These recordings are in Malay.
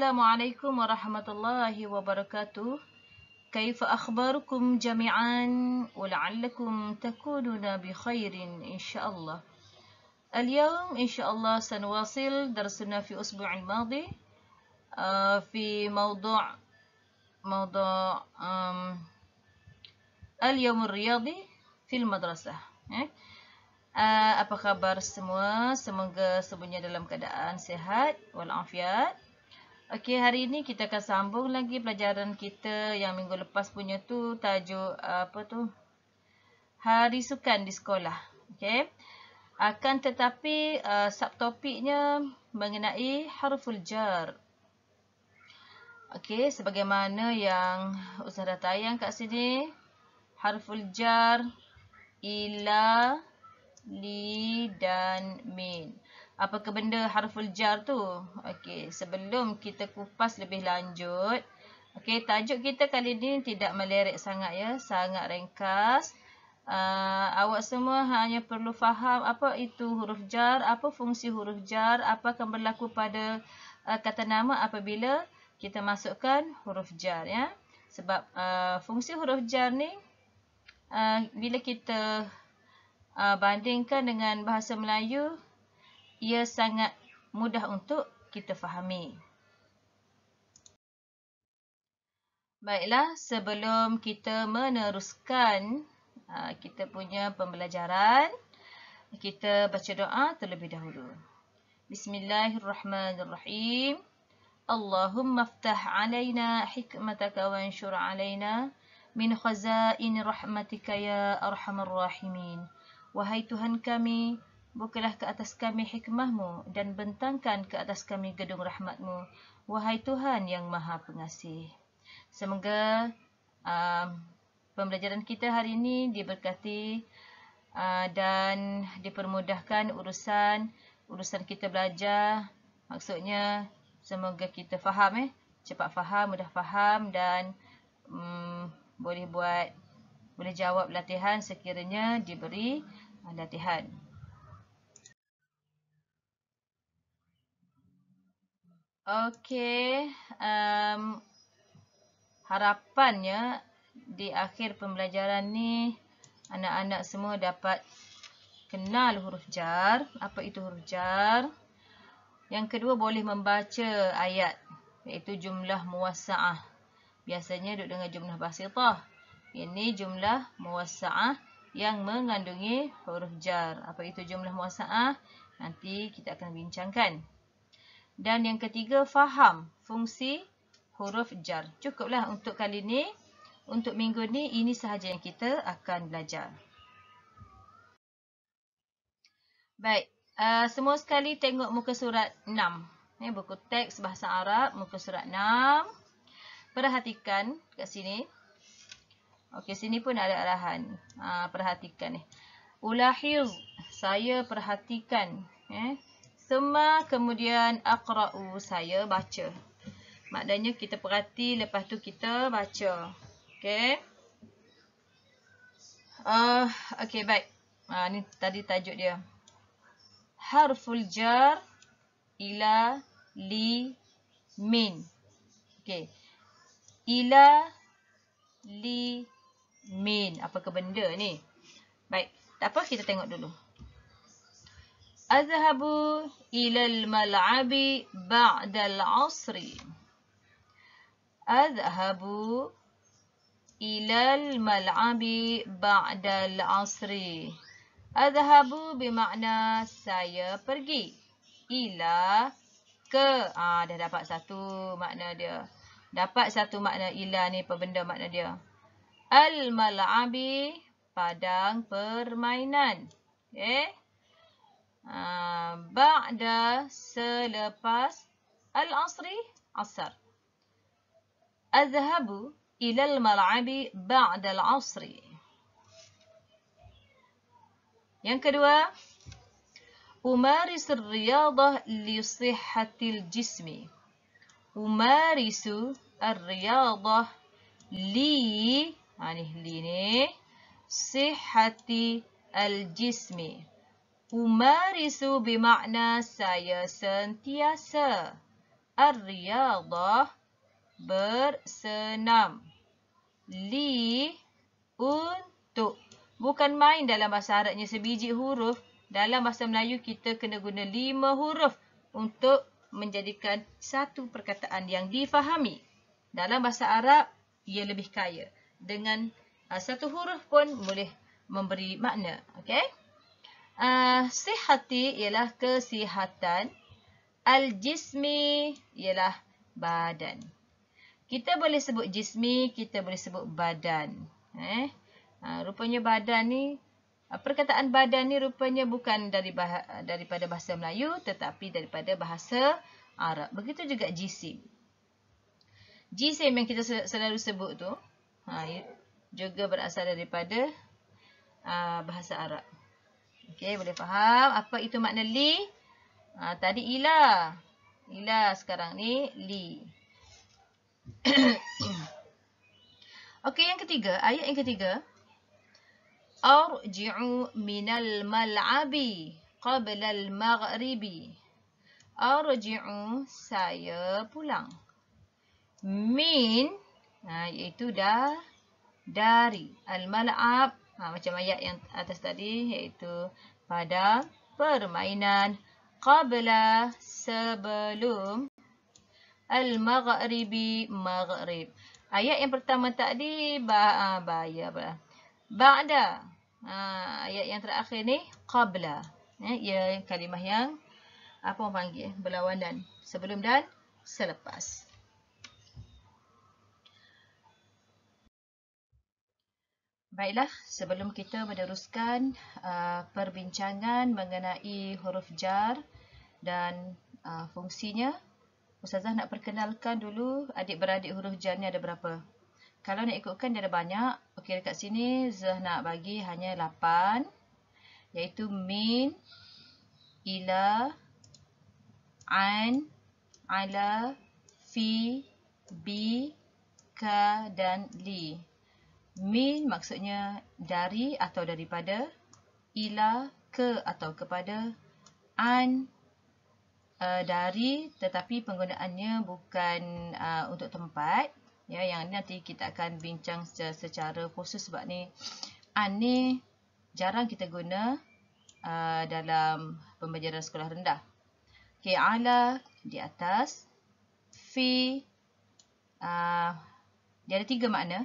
Assalamualaikum warahmatullahi wabarakatuh. كيف أخباركم جميعا ولعلكم تكونون بخير إن شاء الله. اليوم إن شاء الله سنواصل درسنا في الأسبوع الماضي في موضوع اليوم الرياضي في المدرسة. Apa khabar semua? Semoga semuanya dalam keadaan sihat walafiat. Okey, hari ini kita akan sambung lagi pelajaran kita yang minggu lepas punya tu, tajuk Hari Sukan di Sekolah. Okey. Akan tetapi subtopiknya mengenai harful jar. Okey, sebagaimana yang Ustaz dah tayang kat sini, harful jar ila, li dan min. Apakah benda harful jar tu? Okey, sebelum kita kupas lebih lanjut, okey, tajuk kita kali ini tidak melirik sangat ya, sangat ringkas. Awak semua hanya perlu faham apa itu huruf jar, apa fungsi huruf jar, apa akan berlaku pada kata nama apabila kita masukkan huruf jar ya. Sebab fungsi huruf jar ni bila kita bandingkan dengan bahasa Melayu, ia sangat mudah untuk kita fahami. Baiklah, sebelum kita meneruskan kita punya pembelajaran, kita baca doa terlebih dahulu. Bismillahirrahmanirrahim. Allahumma aftah alaina hikmataka wanshur alaina min khazain rahmatika ya arhamar rahimin. Wahai Tuhan kami, bukalah ke atas kami hikmahmu dan bentangkan ke atas kami gedung rahmatmu. Wahai Tuhan yang Maha Pengasih. Semoga pembelajaran kita hari ini diberkati dan dipermudahkan urusan kita belajar. Maksudnya semoga kita faham cepat faham, mudah faham dan boleh jawab latihan sekiranya diberi latihan. Okey, harapannya di akhir pembelajaran ni anak-anak semua dapat kenal huruf jar, apa itu huruf jar. Yang kedua, boleh membaca ayat, iaitu jumlah muwassa'ah. Biasanya duduk dengan jumlah basithah. Ini jumlah muwassa'ah yang mengandungi huruf jar. Apa itu jumlah muwassa'ah? Nanti kita akan bincangkan. Dan yang ketiga, faham fungsi huruf jar. Cukuplah untuk kali ini. Untuk minggu ni, ini sahaja yang kita akan belajar. Baik, semua sekali tengok muka surat 6. Buku teks bahasa Arab, muka surat 6. Perhatikan kat sini. Okey, sini pun ada arahan. Perhatikan ni. Ulahiz, saya perhatikan. Summa kemudian aqra'u, saya baca. Maknanya kita perhati, lepas tu kita baca. Okey. Okey, baik. Ni tadi tajuk dia. Harful jar ila, li, min. Okey. Ila, li, min. Apakah benda ni? Baik, tak apa, kita tengok dulu. Azhabu ilal mal'abi ba'dal asri. Azhabu ilal mal'abi ba'dal asri. Azhabu bermakna saya pergi. Ila, ke. Dah dapat satu makna dia. Dapat satu makna ila ni, apa benda makna dia. Al-mal'abi, padang permainan. Okey. Ba'da, selepas. Al-asri, asar. Azhabu ilal mal'abi ba'da al-asri. Yang kedua, umarisu riyadah li sihhatil jismi. Umarisu ar-riyadah li, li ni, sihhati al-jismi. Umarisu bermakna saya sentiasa. Ar-riyadah, bersenam. Li, untuk. Bukan main dalam bahasa Arabnya sebiji huruf. Dalam bahasa Melayu kita kena guna 5 huruf untuk menjadikan satu perkataan yang difahami. Dalam bahasa Arab, ia lebih kaya. Dengan satu huruf pun boleh memberi makna. Okay? Sihati ialah kesihatan. Al-jismi ialah badan. Kita boleh sebut jismi, kita boleh sebut badan. Rupanya badan ni, perkataan badan ni rupanya bukan daripada bahasa Melayu tetapi daripada bahasa Arab. Begitu juga jisim. Jisim yang kita selalu sebut tu juga berasal daripada bahasa Arab. Okey, boleh faham apa itu makna li? Tadi ila. Ila, sekarang ni li. Okey, yang ketiga, ayat yang ketiga. Arji'u minal mal'abi qabla al-maghribi. Arji'u, saya pulang. Min, iaitu dari. Al-mal'ab, macam ayat yang atas tadi, iaitu pada permainan. Qabla, sebelum. Al-maghribi, maghrib. Ayat yang pertama tadi, ba'da. Ayat yang terakhir ni, qabla. Ia kalimah yang, apa orang panggil, berlawanan. Sebelum dan selepas. Baiklah, sebelum kita meneruskan perbincangan mengenai huruf jar dan fungsinya, Ustazah nak perkenalkan dulu adik-beradik huruf jar ni ada berapa. Kalau nak ikutkan dia ada banyak. Okey, dekat sini Zah nak bagi hanya 8. Iaitu min, ila, an, ala, fi, bi, ka dan li. Min maksudnya dari atau daripada. Ila, ke atau kepada. An, dari tetapi penggunaannya bukan untuk tempat. Ya, yang ni nanti kita akan bincang secara khusus sebab ni an ni jarang kita guna dalam pembelajaran sekolah rendah. Okey, ala di atas, fi dia ada 3 makna.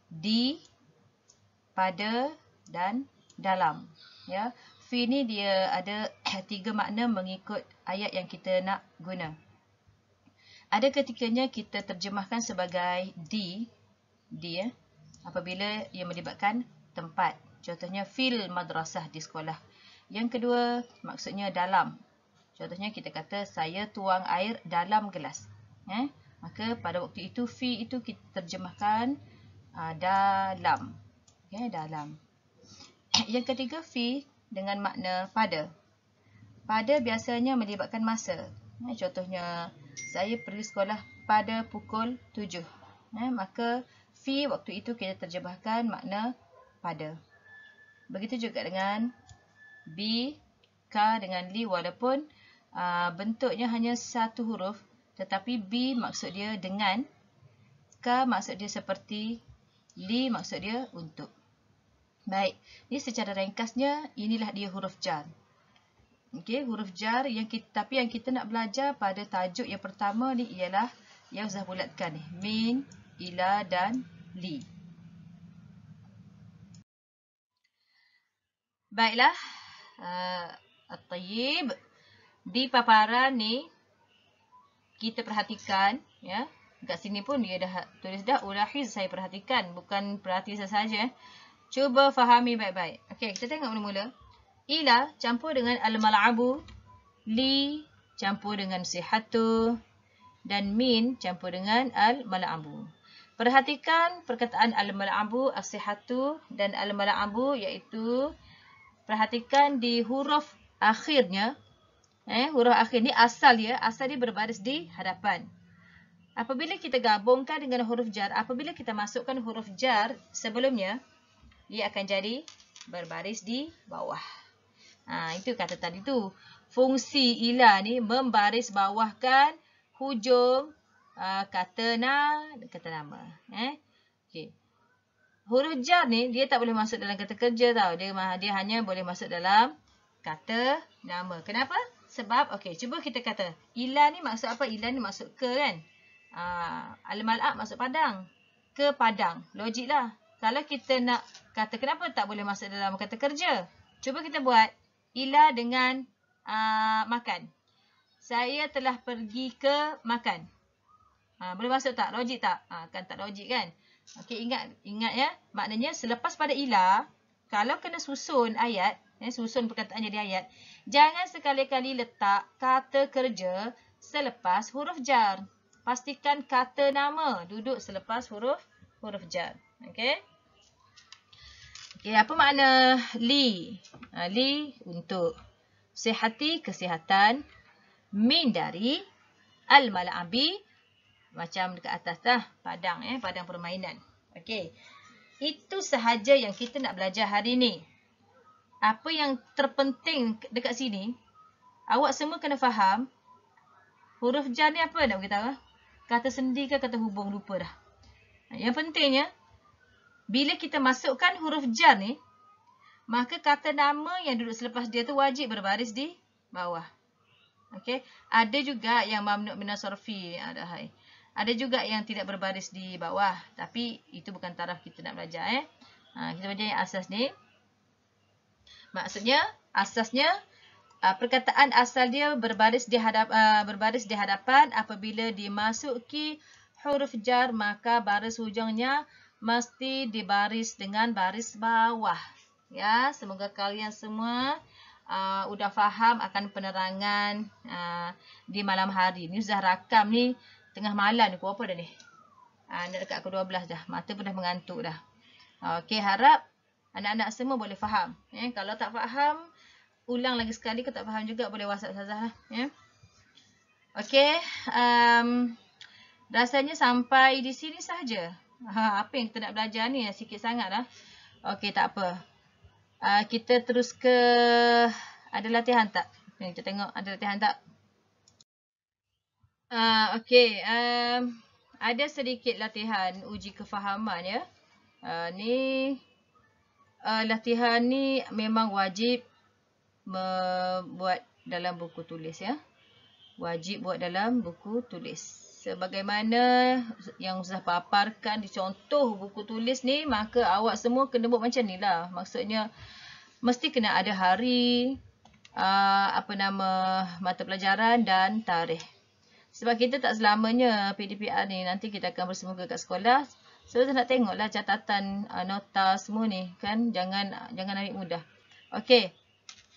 Di, pada dan dalam. Ya, fi ni dia ada 3 makna mengikut ayat yang kita nak guna. Ada ketikanya kita terjemahkan sebagai di apabila ia melibatkan tempat. Contohnya fil madrasah, di sekolah. Yang kedua maksudnya dalam. Contohnya kita kata saya tuang air dalam gelas. Maka pada waktu itu fi itu kita terjemahkan dalam. Okay, dalam. Yang ketiga fi dengan makna pada. Pada biasanya melibatkan masa. Contohnya saya pergi sekolah pada pukul 7. Maka fi waktu itu kita terjemahkan makna pada. Begitu juga dengan bi, ka dengan li, walaupun bentuknya hanya satu huruf, tetapi bi maksud dia dengan, ka maksud dia seperti, li maksud dia untuk. Baik, ini secara ringkasnya inilah dia huruf jar. Okey, huruf jar yang kita nak belajar pada tajuk yang pertama ni ialah yang Ustazah bulatkan ni, min, ila dan li. Baiklah, at-tayyib, di paparan ni kita perhatikan, ya. Dekat sini pun dia dah tulis dah, ulahiz, saya perhatikan, bukan perhati saja. Cuba fahami baik-baik. Okey, kita tengok mula-mula. Ila campur dengan al-mal'abu, li campur dengan sihatu, dan min campur dengan al-mal'abu. Perhatikan perkataan al-mal'abu, as-sihatu dan al-mal'abu, iaitu perhatikan di huruf akhirnya. Huruf akhir ni asal dia berbaris di hadapan. Apabila kita gabungkan dengan huruf jar, apabila kita masukkan huruf jar sebelumnya, ia akan jadi berbaris di bawah. Itu kata tadi tu. Fungsi ila ni membaris bawahkan hujung kata nama. Okey. Huruf jar ni dia tak boleh masuk dalam kata kerja tau. Dia hanya boleh masuk dalam kata nama. Kenapa? Sebab okey, cuba kita kata ila ni maksud apa? Ila ni maksud ke kan? Al-mal'ab maksud padang. Ke padang. Logik lah. Kalau kita nak kata kenapa tak boleh masuk dalam kata kerja? Cuba kita buat ila dengan makan. Saya telah pergi ke makan. Boleh masuk tak? Logik tak? Kan tak logik kan? Okey, ingat ya. Maknanya selepas pada ila, kalau kena susun ayat, susun perkataan jadi ayat, jangan sekali-kali letak kata kerja selepas huruf jar. Pastikan kata nama duduk selepas huruf jar. Okey. Okey, apa makna li? Li untuk sihati, kesihatan, min dari, al-mal'abi, macam dekat atas dah, padang padang permainan. Okey. Itu sahaja yang kita nak belajar hari ni. Apa yang terpenting dekat sini, awak semua kena faham huruf jar ni apa nak beritahu? Kata sendi ke kata hubung, lupa dah. Yang pentingnya bila kita masukkan huruf jar ni, maka kata nama yang duduk selepas dia tu wajib berbaris di bawah. Okey. Ada juga yang mamnu' minas sarfi, ada juga yang tidak berbaris di bawah. Tapi itu bukan taraf kita nak belajar. Kita belajar yang asas ni. Maksudnya, asasnya, perkataan asal dia berbaris di hadapan apabila dimasuki huruf jar, maka baris hujungnya mesti dibaris dengan baris bawah. Ya, semoga kalian semua udah faham akan penerangan di malam hari. Ni sudah rakam ni tengah malam ni, pukul apa dah ni? Nak dekat pukul 12 dah. Mata pun dah mengantuk dah. Okey, harap anak-anak semua boleh faham. Kalau tak faham, ulang lagi sekali. Kalau tak faham juga, boleh WhatsApp Ustazah. Okey, rasanya sampai di sini sahaja. Apa yang kita nak belajar ni sikit sangat dah. Okey, tak apa. Kita terus ke, ada latihan tak? Kita tengok ada latihan tak? Okey, ada sedikit latihan uji kefahaman ya. Latihan ni memang wajib buat dalam buku tulis ya. Wajib buat dalam buku tulis. Sebagaimana yang Ustazah paparkan di contoh buku tulis ni, maka awak semua kena buat macam ni lah. Maksudnya, mesti kena ada hari, mata pelajaran dan tarikh. Sebab kita tak selamanya PDPR ni, nanti kita akan bersemoga kat sekolah. So, kita nak tengoklah catatan, nota semua ni. Kan? Jangan ambil mudah. Okey.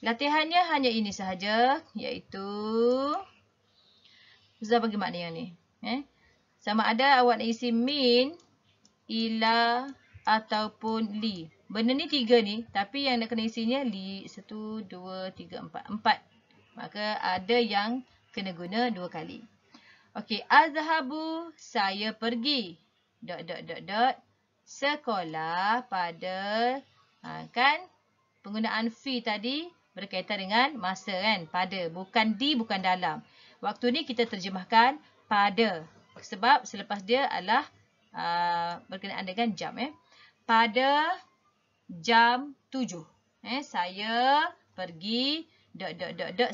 Latihannya hanya ini sahaja. Iaitu, Ustazah bagi makna yang ni. Sama ada awak nak isi min, ila, ataupun li. Benda ni 3 ni. Tapi yang nak kena isinya li. 1, 2, 3, 4. 4. Maka ada yang kena guna 2 kali. Okey, azhabu, saya pergi. ... Sekolah pada, kan penggunaan fi tadi berkaitan dengan masa kan, pada, bukan di, bukan dalam. Waktu ni kita terjemahkan pada, sebab selepas dia adalah berkenaan dengan jam. Pada jam 7. Saya pergi ...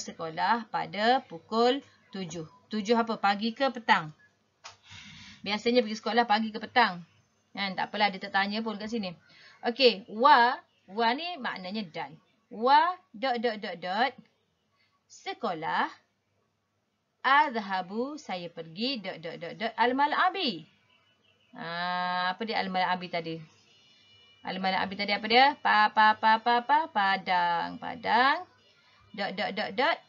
sekolah pada pukul 7. 7 apa? Pagi ke petang? Biasanya pergi sekolah pagi ke petang. Tak apalah, dia tak tanya pun kat sini. Okey, wa ni maknanya dan. Wa ... sekolah, azhabu, saya pergi ... al-mal'abi. Apa dia al-mal'abi tadi? Al-mal'abi tadi apa dia? Padang. Padang. ...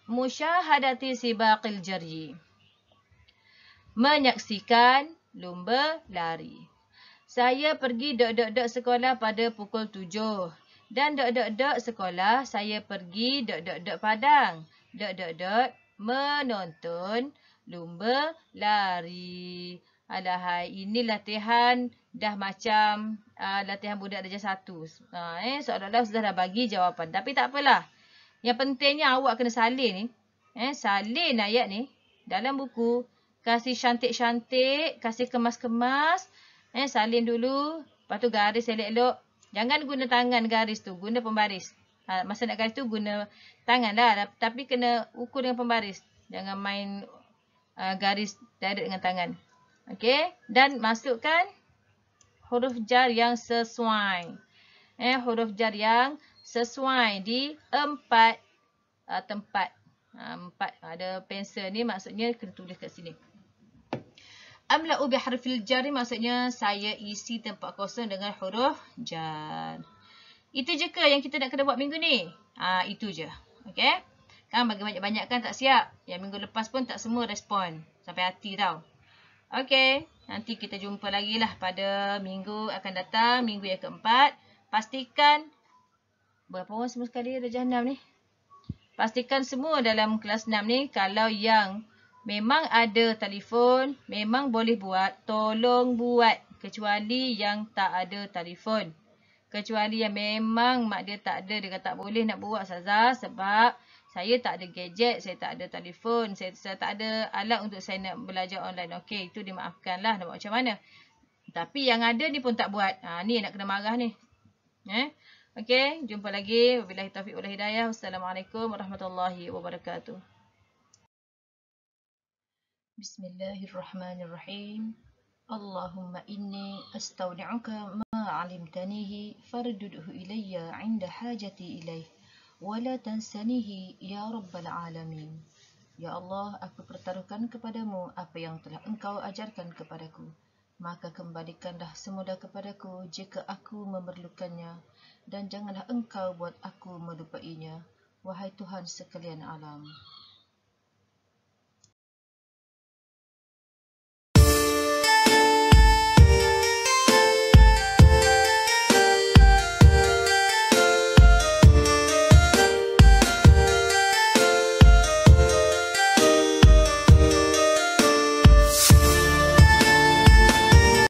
musyahadati sibaqil jaryi. Menyaksikan lumba lari. Saya pergi ... sekolah pada pukul 7. Dan ... sekolah, saya pergi ... padang. ... menonton lumba lari. Alahai, ini latihan dah macam latihan budak darjah 1. Seolah-olah sudah dah bagi jawapan. Tapi tak apalah. Yang pentingnya awak kena salin ni. Salin ayat ni dalam buku. kasih cantik-cantik, kasih kemas-kemas. Salin dulu. Lepas tu garis elok-elok. Jangan guna tangan garis tu, guna pembaris. Masa nak garis tu guna tangan lah. Tapi kena ukur dengan pembaris. Jangan main garis direct dengan tangan. Okey. Dan masukkan huruf jar yang sesuai. Huruf jar yang sesuai di 4 tempat. 4 ada pensel ni, maksudnya kena tulis kat sini. Amla'u biharfil jar maksudnya saya isi tempat kosong dengan huruf jar. Itu je ke yang kita nak kena buat minggu ni? Itu je. Okey. Kan bagi banyak-banyak kan tak siap. Yang minggu lepas pun tak semua respon. Sampai hati tau. Okey. Nanti kita jumpa lagi lah pada minggu akan datang. Minggu yang keempat. Pastikan. Berapa orang semua sekali Darjah 6 ni? Pastikan semua dalam kelas 6 ni. Kalau yang memang ada telefon, memang boleh buat, tolong buat. Kecuali yang tak ada telefon. Kecuali yang memang mak dia tak ada, dia kata tak boleh nak buat Ustazah sebab saya tak ada gadget, saya tak ada telefon, saya tak ada alat untuk saya nak belajar online. Okey, itu dimaafkan lah, nak buat macam mana. Tapi yang ada ni pun tak buat. Ni nak kena marah ni. Okey, jumpa lagi. Wabillahi taufiq wal hidayah. Wassalamualaikum warahmatullahi wabarakatuh. Bismillahirrahmanirrahim. Allahumma inni astaudi'uka ma 'alimtanihi farduduhu ilayya 'inda hajati ilaih wa la tansanihi ya rabbal alamin. Ya Allah, aku pertaruhkan kepadamu apa yang telah engkau ajarkan kepadaku. Maka kembalikanlah semula kepadaku jika aku memerlukannya dan janganlah engkau buat aku melupainya. Wahai Tuhan sekalian alam.